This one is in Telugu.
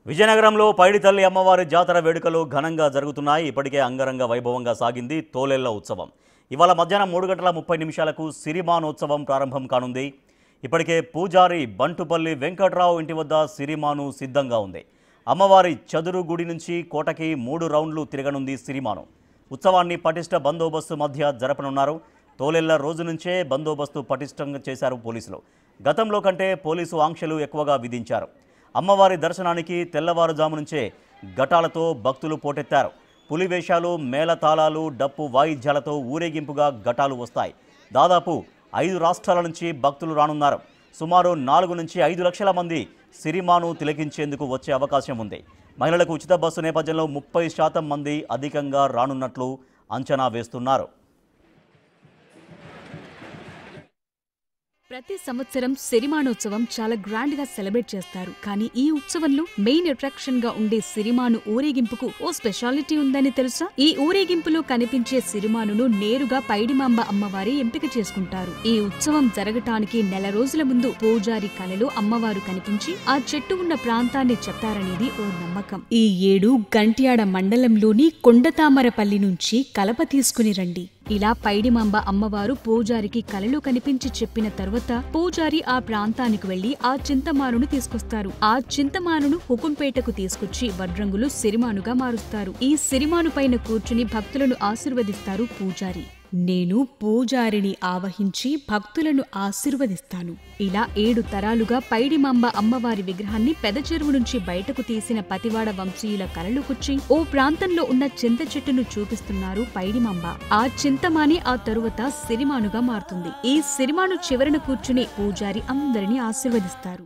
విజయనగరంలో పైడితల్లి అమ్మవారి జాతర వేడుకలు ఘనంగా జరుగుతున్నాయి. ఇప్పటికే అంగరంగ వైభవంగా సాగింది తోలేళ్ల ఉత్సవం. ఇవాళ మధ్యాహ్నం 3:30 సిరిమానోత్సవం ప్రారంభం కానుంది. ఇప్పటికే పూజారి బంటుపల్లి వెంకట్రావు ఇంటి వద్ద సిరిమాను సిద్ధంగా ఉంది. అమ్మవారి చదురు గుడి నుంచి కోటకి 3 రౌండ్లు తిరగనుంది సిరిమాను. ఉత్సవాన్ని పటిష్ట బందోబస్తు మధ్య జరపనున్నారు. తోలేళ్ల రోజు నుంచే బందోబస్తు పటిష్టంగా చేశారు పోలీసులు. గతంలో కంటే పోలీసు ఆంక్షలు ఎక్కువగా విధించారు. అమ్మవారి దర్శనానికి తెల్లవారుజాము నుంచే ఘటాలతో భక్తులు పోటెత్తారు. పులివేషాలు, మేళతాళాలు, డప్పు వాయిద్యాలతో ఊరేగింపుగా ఘటాలు వస్తాయి. దాదాపు 5 రాష్ట్రాల నుంచి భక్తులు రానున్నారు. సుమారు 4 నుంచి 5 లక్షల మంది సిరిమాను తిలకించేందుకు వచ్చే అవకాశం ఉంది. మహిళలకు ఉచిత బస్సు నేపథ్యంలో 30% మంది అధికంగా రానున్నట్లు అంచనా వేస్తున్నారు. ప్రతి సంవత్సరం సిరిమానోత్సవం చాలా గ్రాండ్ గా సెలబ్రేట్ చేస్తారు. కానీ ఈ ఉత్సవంలో మెయిన్ అట్రాక్షన్ గా ఉండే సిరిమాను ఊరేగింపుకు ఓ స్పెషాలిటీ ఉందని తెలుసా? ఈ ఊరేగింపులో కనిపించే సిరిమానును నేరుగా పైడిమాంబ అమ్మవారి ఎంపిక చేసుకుంటారు. ఈ ఉత్సవం జరగటానికి నెల రోజుల ముందు పూజారి కలలో అమ్మవారు కనిపించి ఆ చెట్టు ఉన్న ప్రాంతాన్ని చెప్తారనేది ఓ నమ్మకం. ఈ ఏడు గంట్యాడ మండలంలోని కొండతామరపల్లి నుంచి కలప తీసుకుని రండి. ఇలా పైడిమాంబ అమ్మవారు పూజారికి కలలో కనిపించి చెప్పిన తర్వాత పూజారి ఆ ప్రాంతానికి వెళ్లి ఆ చింతమానును తీసుకొస్తారు. ఆ చింతమానును హుకుంపేటకు తీసుకొచ్చి వడ్రంగులు సిరిమానుగా మారుస్తారు. ఈ సిరిమాను పైన కూర్చుని భక్తులను ఆశీర్వదిస్తారు పూజారి. నేను పూజారిని ఆవహించి భక్తులను ఆశీర్వదిస్తాను. ఇలా 7 తరాలుగా పైడిమాంబ అమ్మవారి విగ్రహాన్ని పెదచెరువు నుంచి బయటకు తీసిన పతివాడ వంశీయుల కలలుకొచ్చి ఓ ప్రాంతంలో ఉన్న చింత చెట్టును చూపిస్తున్నారు పైడిమాంబ. ఆ చింతమాని ఆ తరువాత సిరిమానుగా మారుతుంది. ఈ సిరిమాను చివరన కూర్చుని పూజారి అందరినీ ఆశీర్వదిస్తారు.